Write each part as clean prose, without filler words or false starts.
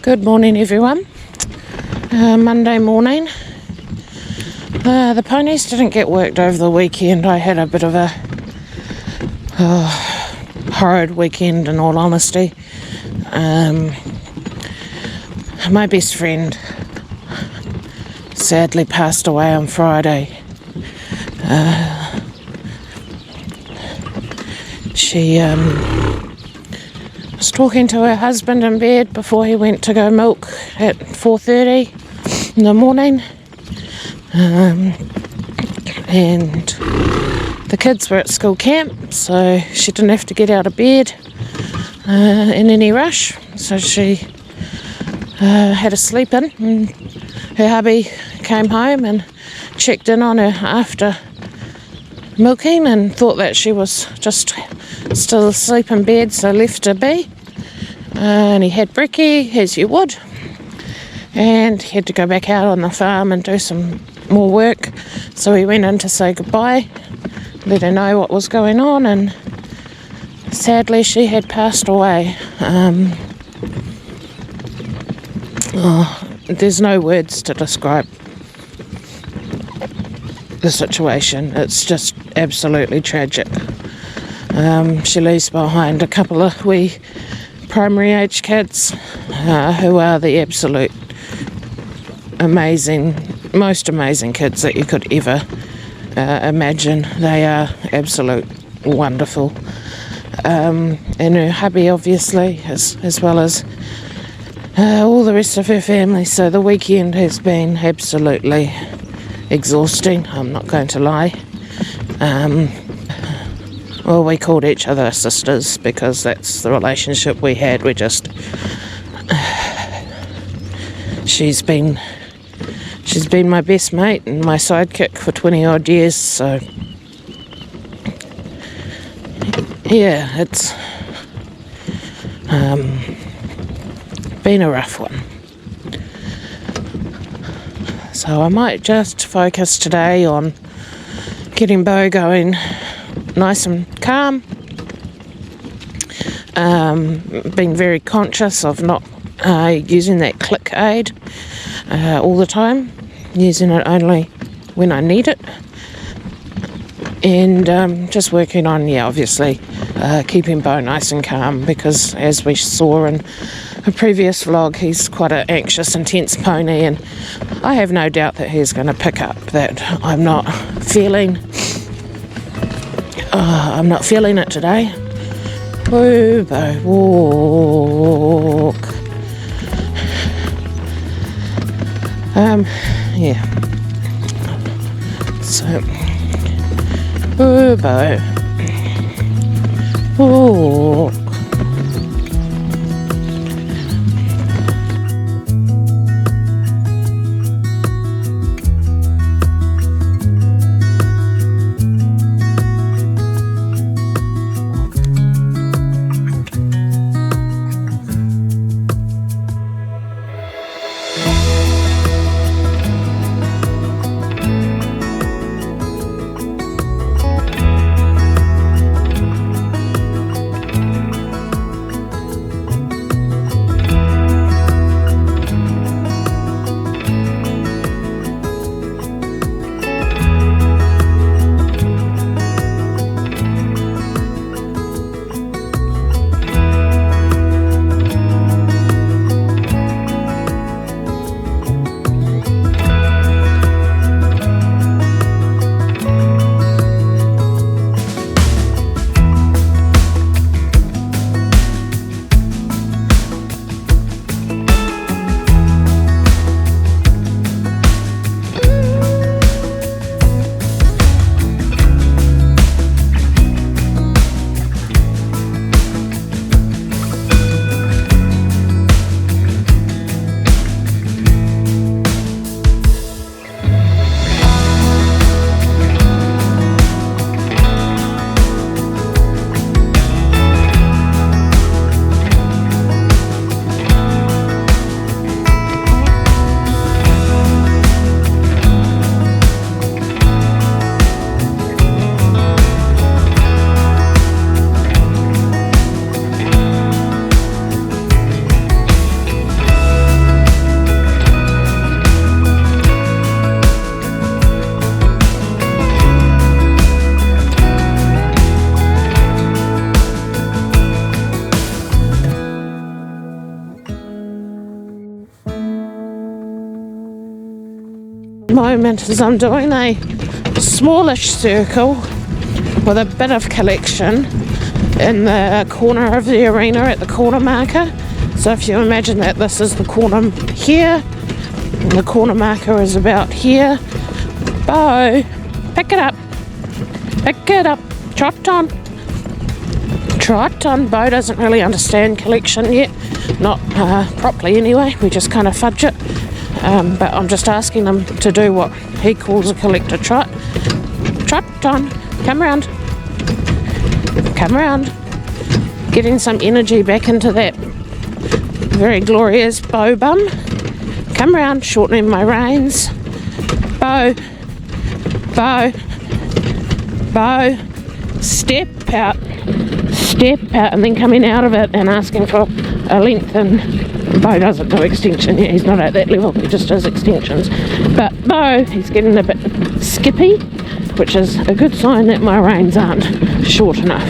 Good morning, everyone. Monday morning. The ponies didn't get worked over the weekend. I had a bit of a horrid weekend, in all honesty. My best friend sadly passed away on Friday. She was talking to her husband in bed before he went to go milk at 4:30 in the morning, and the kids were at school camp, so she didn't have to get out of bed in any rush, so she had a sleep in, and her hubby came home and checked in on her after milking and thought that she was just still asleep in bed, so left her be. And he had brekkie, as you would, and he had to go back out on the farm and do some more work, so he went in to say goodbye, let her know what was going on, and sadly she had passed away. There's no words to describe the situation. It's just absolutely tragic. She leaves behind a couple of wee primary age kids who are the absolute most amazing kids that you could ever imagine. They are absolute wonderful. And her hubby, obviously, as well as all the rest of her family. So the weekend has been absolutely exhausting, I'm not going to lie. Well, we called each other sisters because that's the relationship we had. We just... She's been my best mate and my sidekick for 20 odd years, so... Yeah, it's been a rough one. So I might just focus today on getting Beau going nice and calm. Being very conscious of not using that click aid all the time, using it only when I need it, and just working on, obviously keeping Beau nice and calm, because as we saw in a previous vlog, he's quite an anxious, intense pony, and I have no doubt that he's going to pick up that I'm not feeling it today. Woo, Beau, walk. So, woo, Beau, walk. moment is I'm doing a smallish circle with a bit of collection in the corner of the arena at the corner marker. So if you imagine that this is the corner here, and the corner marker is about here. Beau, pick it up. Pick it up. Trot on. Trot on. Beau doesn't really understand collection yet. Not properly anyway. We just kind of fudge it. But I'm just asking him to do what he calls a collector trot. Trot on. Come round. Come round. Getting some energy back into that very glorious Beau bum. Come round. Shortening my reins. Beau. Beau. Beau. Step out. Step out, and then coming out of it and asking for a lengthened. Beau doesn't do extension yet, he's not at that level, he just does extensions. But Beau, he's getting a bit skippy, which is a good sign that my reins aren't short enough.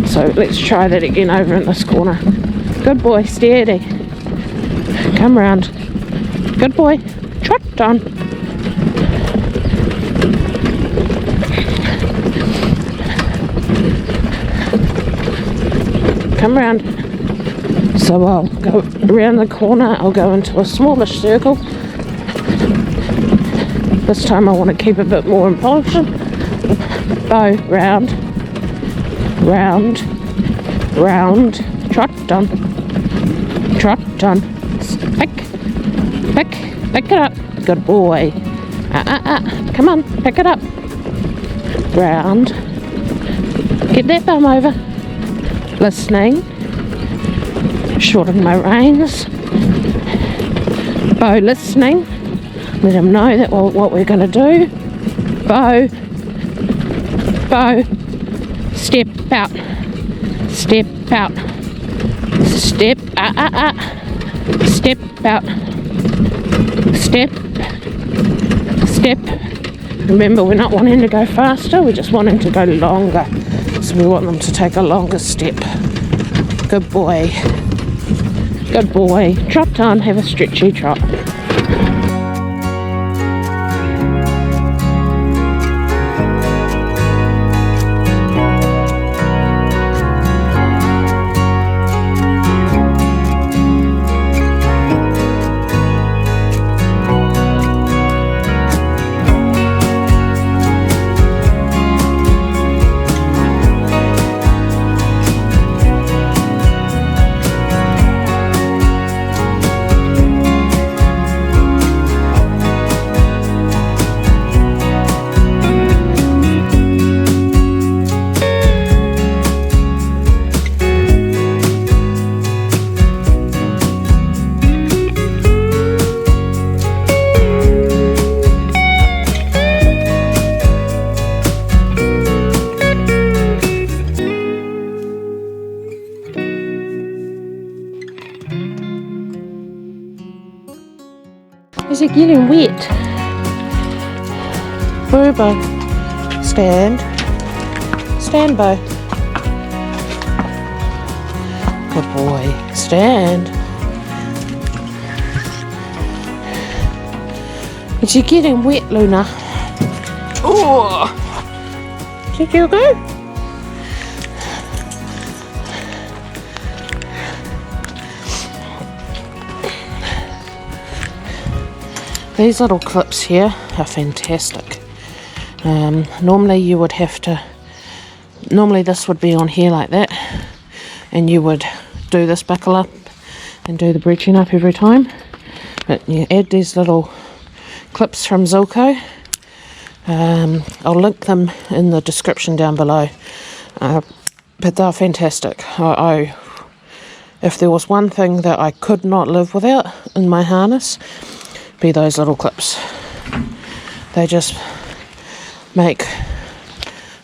So let's try that again over in this corner. Good boy, steady. Come round. Good boy. Trot on. Come round. So I'll go around the corner, I'll go into a smallish circle. This time I want to keep a bit more impulsion. Beau, round, round, round, trot on, trot on. Pick it up. Good boy. Come on, pick it up. Round. Get that bum over. Listening. Shorten my reins. Beau listening. Let him know that what we're going to do. Beau. Beau. Step out. Step out. Step. Step out. Step. Step. Remember, we're not wanting to go faster, we're just wanting to go longer. So we want them to take a longer step. Good boy. Good boy. Trot on, have a stretchy trot. Is it getting wet? Beau. Stand. Stand, Beau. Good boy. Stand. Is it getting wet, Luna? Oh! Did you go? These little clips here are fantastic. Normally you would have to, normally this would be on here like that, and you would do this buckle up and do the breeching up every time. But you add these little clips from Zilko. I'll link them in the description down below. But they're fantastic. If there was one thing that I could not live without in my harness, be those little clips. They just make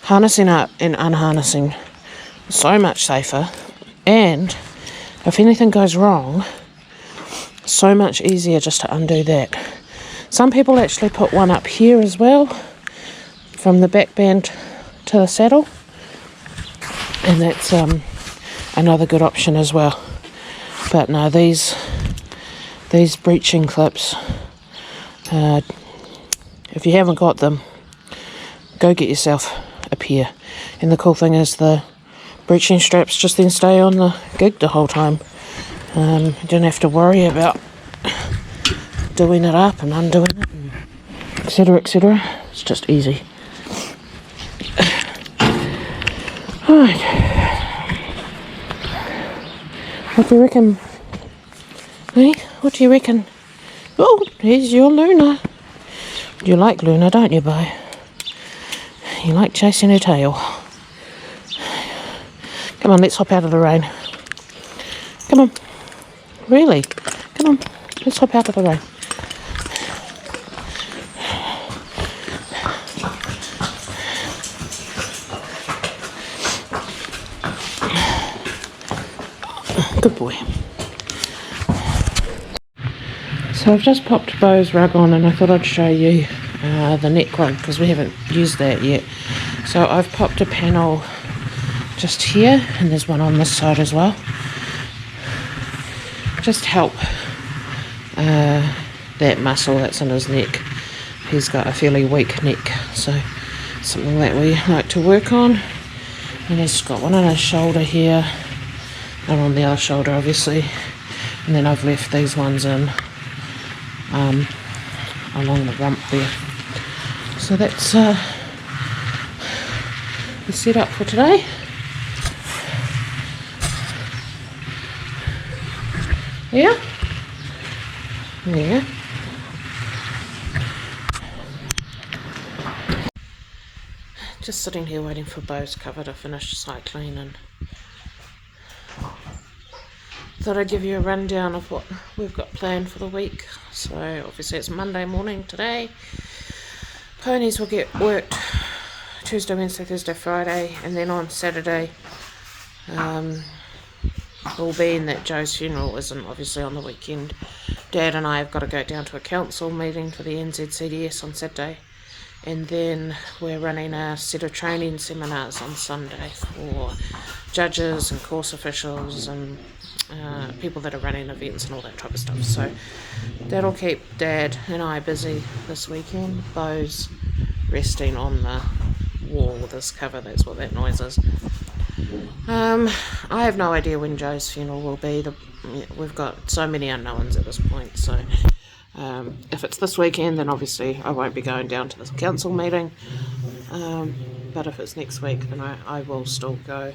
harnessing up and unharnessing so much safer, and if anything goes wrong, so much easier just to undo that. Some people actually put one up here as well, from the back band to the saddle, and that's another good option as well. But no, these breeching clips if you haven't got them, go get yourself a pair. And the cool thing is the breeching straps just then stay on the gig the whole time. You don't have to worry about doing it up and undoing it, etc, etc. It's just easy. Right. What do you reckon? Hey, what do you reckon? Oh, here's your Luna. You like Luna, don't you, Beau? You like chasing her tail. Come on, let's hop out of the rain. Come on. Really? Come on, let's hop out of the rain. Good boy. So I've just popped Beau's rug on and I thought I'd show you the neck rug because we haven't used that yet. So I've popped a panel just here and there's one on this side as well. Just help that muscle that's in his neck. He's got a fairly weak neck, so something that we like to work on. And he's got one on his shoulder here and on the other shoulder obviously, and then I've left these ones in along the rump there. So that's the setup for today. Yeah? Yeah. Just sitting here waiting for Beau's cover to finish cycling, and thought I'd give you a rundown of what we've got planned for the week. So obviously it's Monday morning today. Ponies will get worked Tuesday, Wednesday, Thursday, Friday, and then on Saturday will be in that Joe's funeral isn't obviously on the weekend. Dad and I have got to go down to a council meeting for the NZCDS on Saturday, and then we're running a set of training seminars on Sunday for judges and course officials and people that are running events and all that type of stuff. So that'll keep Dad and I busy this weekend. Beau's resting on the wall with his cover, that's what that noise is. I have no idea when Joe's funeral will be. We've got so many unknowns at this point, so if it's this weekend then obviously I won't be going down to the council meeting, but if it's next week then I will still go.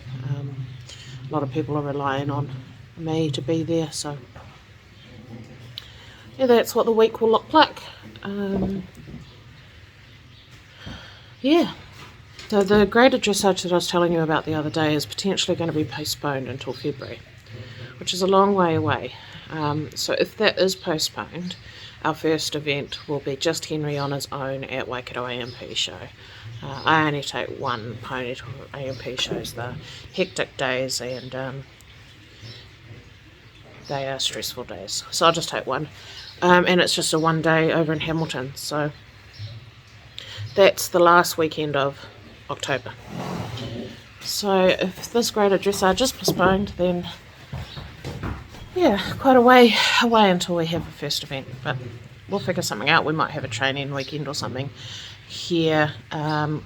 A lot of people are relying on me to be there, so yeah, that's what the week will look like. Yeah, so the graded dressage that I was telling you about the other day is potentially going to be postponed until February, which is a long way away. So if that is postponed, our first event will be just Henry on his own at Waikato AMP show. I only take one pony to AMP shows. They're hectic days and they are stressful days, so I'll just take one, and it's just a one day over in Hamilton, so that's the last weekend of October. So if this graded dressage is postponed, then yeah, quite a way away until we have a first event, but we'll figure something out. We might have a training weekend or something here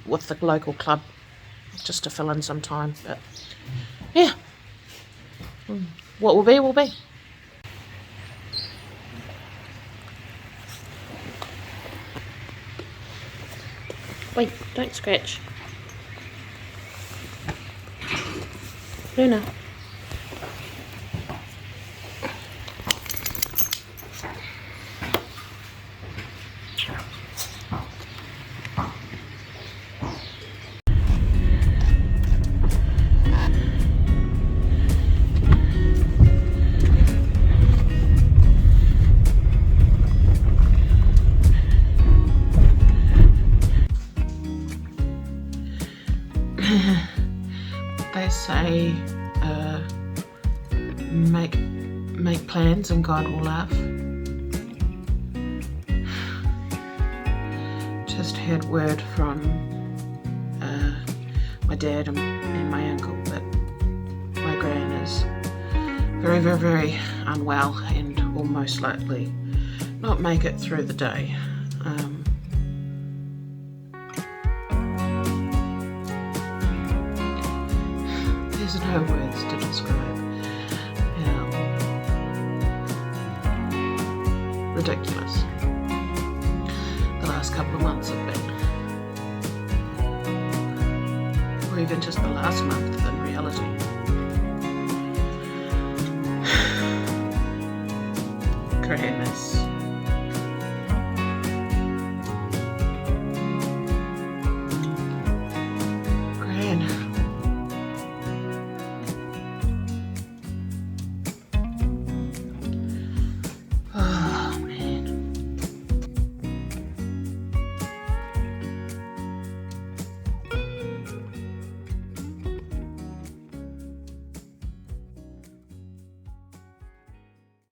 with the local club just to fill in some time, but yeah, what will be will be. Wait, don't scratch. Luna. They say make plans and God will laugh. Just had word from my dad and my uncle that my gran is very, very, very unwell and will most likely not make it through the day. no words to describe how ridiculous the last couple of months have been. Or even just the last month in reality. Craziness.